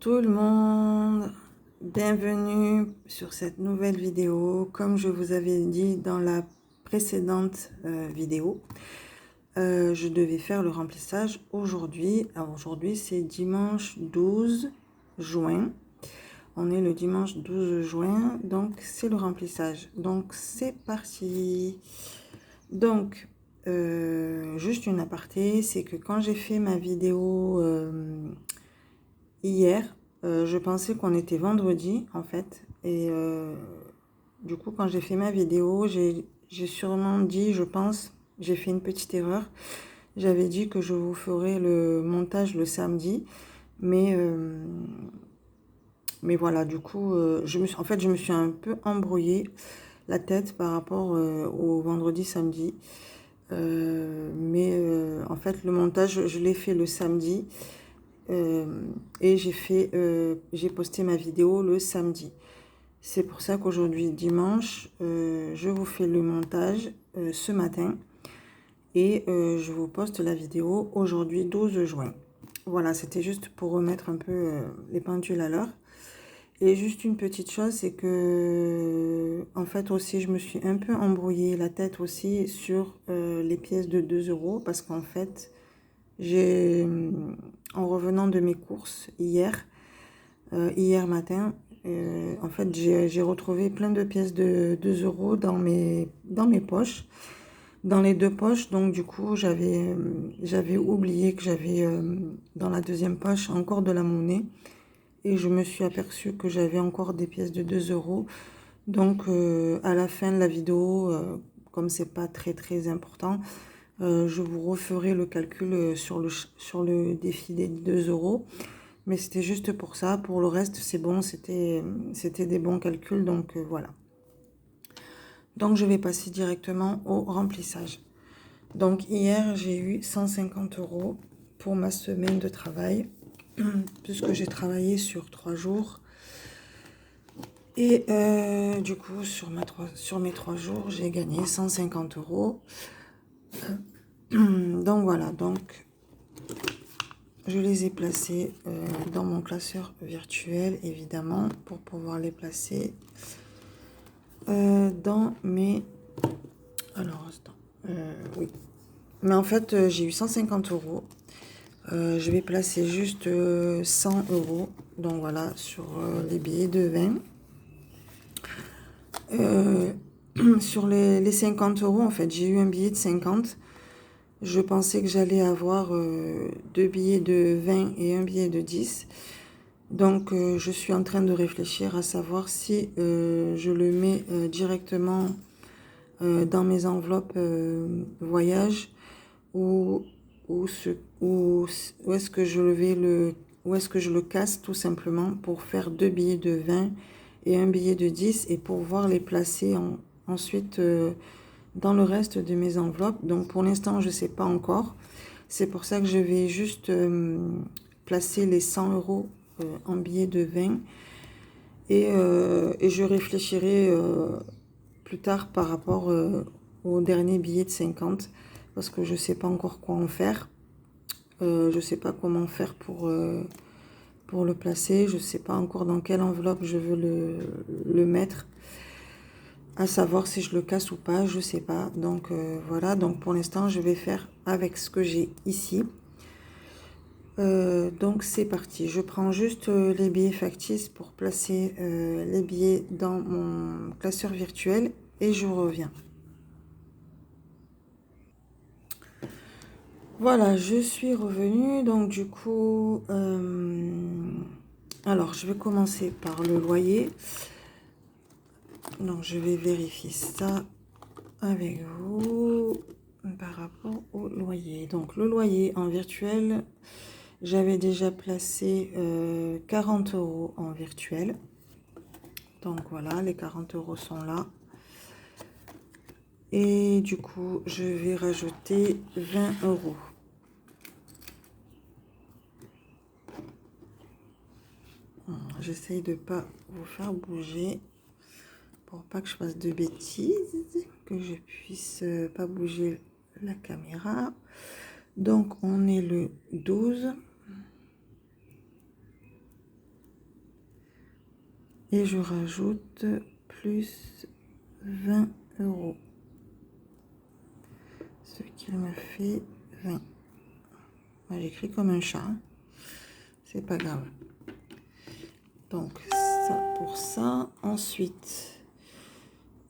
tout le monde, bienvenue sur cette nouvelle vidéo. Comme je vous avais dit dans la précédente vidéo, je devais faire le remplissage aujourd'hui. Alors aujourd'hui c'est dimanche 12 juin. On est le dimanche 12 juin, donc c'est le remplissage. Donc c'est parti. Donc, juste une aparté, c'est que quand j'ai fait ma vidéo hier, je pensais qu'on était vendredi en fait. Et du coup, quand j'ai fait ma vidéo, j'ai sûrement dit, je pense, j'ai fait une petite erreur. J'avais dit que je vous ferai le montage le samedi, mais, euh, mais voilà, du coup, en fait, je me suis un peu embrouillée la tête par rapport au vendredi, samedi. En fait, le montage, je l'ai fait le samedi. Et j'ai posté ma vidéo le samedi. C'est pour ça qu'aujourd'hui, dimanche, je vous fais le montage ce matin et je vous poste la vidéo aujourd'hui, 12 juin. Voilà, c'était juste pour remettre un peu les pendules à l'heure. Et juste une petite chose, c'est que, en fait, aussi, je me suis un peu embrouillé la tête aussi sur les pièces de 2 euros parce qu'en fait, en revenant de mes courses hier matin, en fait, j'ai retrouvé plein de pièces de 2 euros dans mes poches, dans les deux poches. Donc, du coup, j'avais oublié que j'avais dans la deuxième poche encore de la monnaie. Et je me suis aperçue que j'avais encore des pièces de 2 euros. Donc, à la fin de la vidéo, comme c'est pas très très important, je vous referai le calcul sur le défilé de 2 euros. Mais c'était juste pour ça. Pour le reste, c'est bon, c'était des bons calculs. Donc, voilà. Donc, je vais passer directement au remplissage. Donc, hier, j'ai eu 150 euros pour ma semaine de travail, puisque j'ai travaillé sur 3 jours. Et du coup, sur mes 3 jours, j'ai gagné 150 euros. Donc voilà, donc je les ai placés dans mon classeur virtuel, évidemment, pour pouvoir les placer dans mes... Alors, attends. Oui. Mais en fait, j'ai eu 150 euros. Je vais placer juste 100 euros. Donc voilà, sur les billets de 20. Sur les 50 euros, en fait, j'ai eu un billet de 50. Je pensais que j'allais avoir deux billets de 20 et un billet de 10. Donc, je suis en train de réfléchir à savoir si je le mets directement dans mes enveloppes voyage ou, ou est-ce que où est-ce que je le casse tout simplement pour faire deux billets de 20 et un billet de 10 et pouvoir les placer ensuite dans le reste de mes enveloppes. Donc pour l'instant, je ne sais pas encore. C'est pour ça que je vais juste placer les 100 euros en billets de 20 et je réfléchirai plus tard par rapport au dernier billet de 50 parce que je ne sais pas encore quoi en faire. Je ne sais pas comment faire pour le placer. Je ne sais pas encore dans quelle enveloppe je veux le mettre. À savoir si je le casse ou pas, je ne sais pas. Donc voilà, donc pour l'instant, je vais faire avec ce que j'ai ici. Donc c'est parti. Je prends juste les billets factices pour placer les billets dans mon classeur virtuel et je reviens. Voilà, je suis revenue. Donc du coup, alors je vais commencer par le loyer. Donc je vais vérifier ça avec vous par rapport au loyer. Donc le loyer en virtuel, j'avais déjà placé 40 euros en virtuel. Donc voilà, les 40 euros sont là. Et du coup, je vais rajouter 20 euros. J'essaye de ne pas vous faire bouger pour pas que je fasse de bêtises, que je puisse pas bouger la caméra. Donc on est le 12. Et je rajoute plus 20 euros. Ce qui me fait 20. J'écris comme un chat. C'est pas grave. Donc, ça pour ça. Ensuite,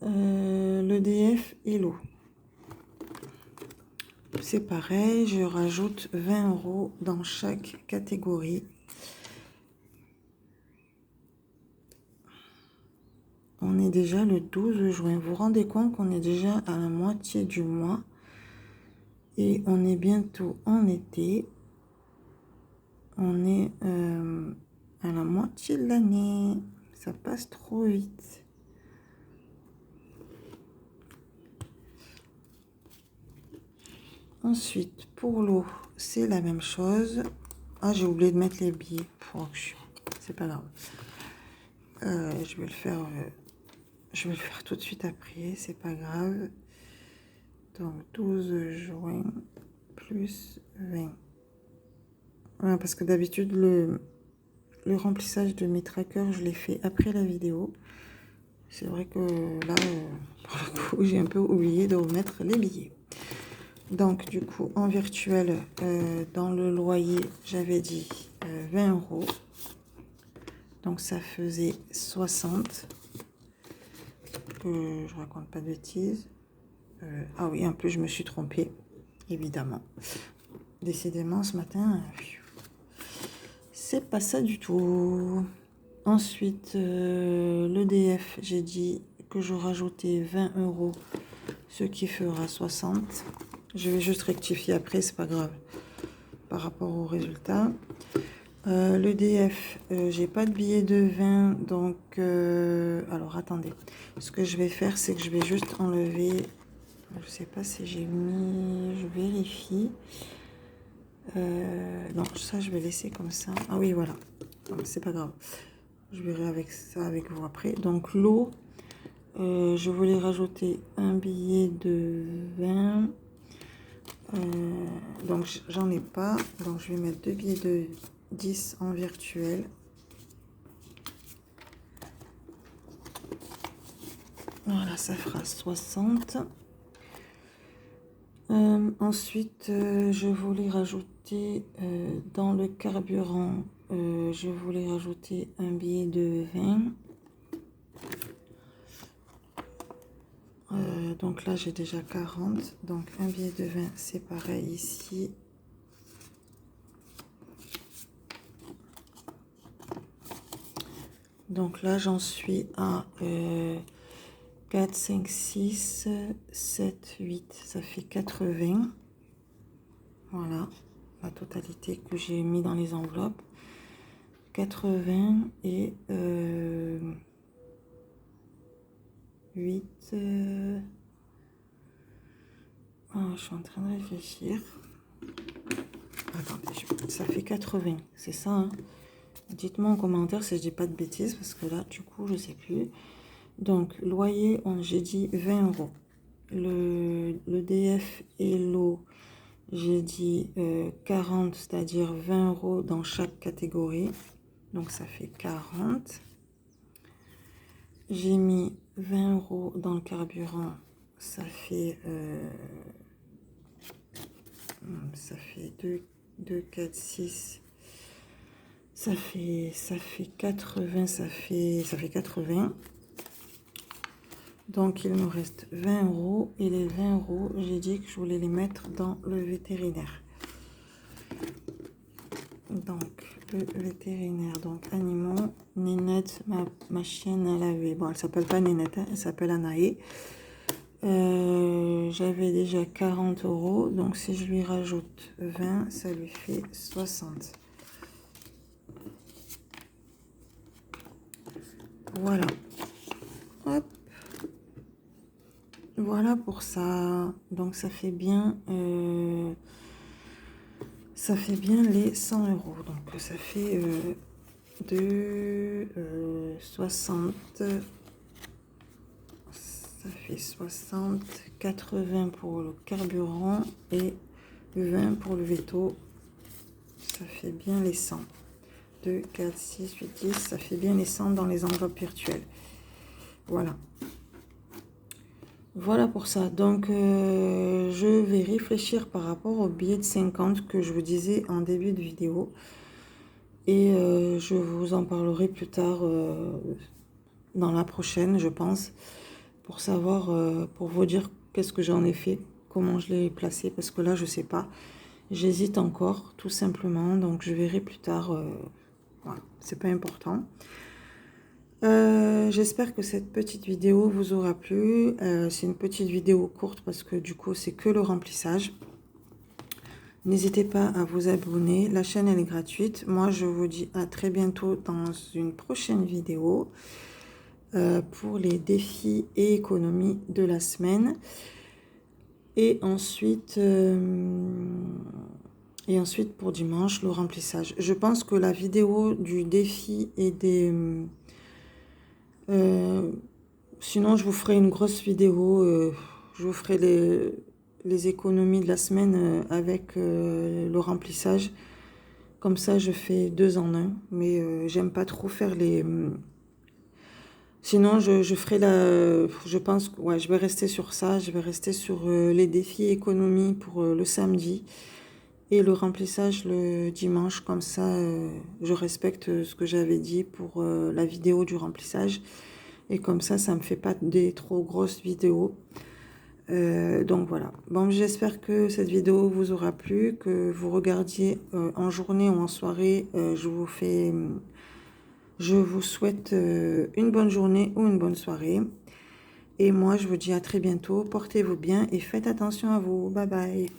l'EDF et l'eau. C'est pareil, je rajoute 20 euros dans chaque catégorie. On est déjà le 12 juin. Vous vous rendez compte qu'on est déjà à la moitié du mois. Et on est bientôt en été. On est à la moitié de l'année. Ça passe trop vite. Ensuite, pour l'eau, c'est la même chose. Ah, j'ai oublié de mettre les billets. C'est pas grave. Je vais le faire tout de suite après. C'est pas grave. Donc, 12 juin plus 20. Voilà, parce que d'habitude, le remplissage de mes trackers, je l'ai fait après la vidéo. C'est vrai que là, pour le coup, j'ai un peu oublié de remettre les billets. Donc, du coup, en virtuel, dans le loyer, j'avais dit 20 euros. Donc, ça faisait 60. Je raconte pas de bêtises. Ah oui, en plus, je me suis trompée, évidemment. Décidément, ce matin, c'est pas ça du tout. Ensuite, l'EDF, j'ai dit que je rajoutais 20 euros, ce qui fera 60. Je vais juste rectifier après, c'est pas grave, par rapport au résultat. L'EDF, j'ai pas de billet de 20, donc... alors, attendez. Ce que je vais faire, c'est que je vais juste enlever... Je sais pas si j'ai mis... Je vérifie. Non, ça, je vais laisser comme ça. Ah oui, voilà. C'est pas grave. Je verrai avec ça avec vous après. Donc, l'eau, je voulais rajouter un billet de 20. Donc, j'en ai pas. Donc, je vais mettre 2 billets de 10 en virtuel. Voilà, ça fera 60. Ensuite, je voulais rajouter dans le carburant, je voulais rajouter un billet de 20. Donc là, j'ai déjà 40. Donc un billet de 20, c'est pareil ici. Donc là, j'en suis à 4, 5, 6, 7, 8. Ça fait 80. Voilà, la totalité que j'ai mis dans les enveloppes. 80 et 8. Je suis en train de réfléchir. Attendez, ça fait 80, c'est ça, hein? Dites-moi en commentaire si je dis pas de bêtises, parce que là, du coup, je sais plus. Donc, loyer, j'ai dit 20 euros. Le DF et l'eau, j'ai dit 40, c'est-à-dire 20 euros dans chaque catégorie. Donc, ça fait 40. J'ai mis 20 euros dans le carburant. Ça fait 2, 4, 6. Ça fait 80, ça fait 80. Donc, il me reste 20 euros. Et les 20 euros, j'ai dit que je voulais les mettre dans le vétérinaire. Donc, le vétérinaire, donc animaux, Nénette, ma chienne à laver. Bon, elle s'appelle pas Nénette, hein, elle s'appelle Anaé. J'avais déjà 40 euros. Donc, si je lui rajoute 20, ça lui fait 60. Voilà. Hop. Voilà pour ça. Donc ça fait bien les 100 euros. Donc ça fait 60. Ça fait 60, 80 pour le carburant et 20 pour le véto. Ça fait bien les 100. 2, 4, 6, 8, 10. Ça fait bien les 100 dans les enveloppes virtuelles. Voilà. Voilà pour ça. Donc, je vais réfléchir par rapport au billet de 50 que je vous disais en début de vidéo. Et je vous en parlerai plus tard dans la prochaine, je pense, pour savoir, pour vous dire qu'est-ce que j'en ai fait, comment je l'ai placé, parce que là, je sais pas. J'hésite encore, tout simplement. Donc, je verrai plus tard. Voilà, c'est pas important. J'espère que cette petite vidéo vous aura plu. C'est une petite vidéo courte parce que du coup c'est que le remplissage. N'hésitez pas à vous abonner, la chaîne elle est gratuite. Moi je vous dis à très bientôt dans une prochaine vidéo pour les défis et économies de la semaine. Et ensuite pour dimanche le remplissage. Je pense que la vidéo du défi et des... sinon, je vous ferai une grosse vidéo. Je vous ferai les économies de la semaine avec le remplissage. Comme ça, je fais 2 en 1. Mais j'aime pas trop faire les... Sinon, je ferai la... Je pense que ouais, je vais rester sur ça. Je vais rester sur les défis économie pour le samedi. Et le remplissage le dimanche. Comme ça, je respecte ce que j'avais dit pour la vidéo du remplissage. Et comme ça me fait pas des trop grosses vidéos. Donc voilà. Bon, j'espère que cette vidéo vous aura plu, que vous regardiez en journée ou en soirée. Je vous souhaite une bonne journée ou une bonne soirée. Et moi, je vous dis à très bientôt. Portez-vous bien et faites attention à vous. Bye bye.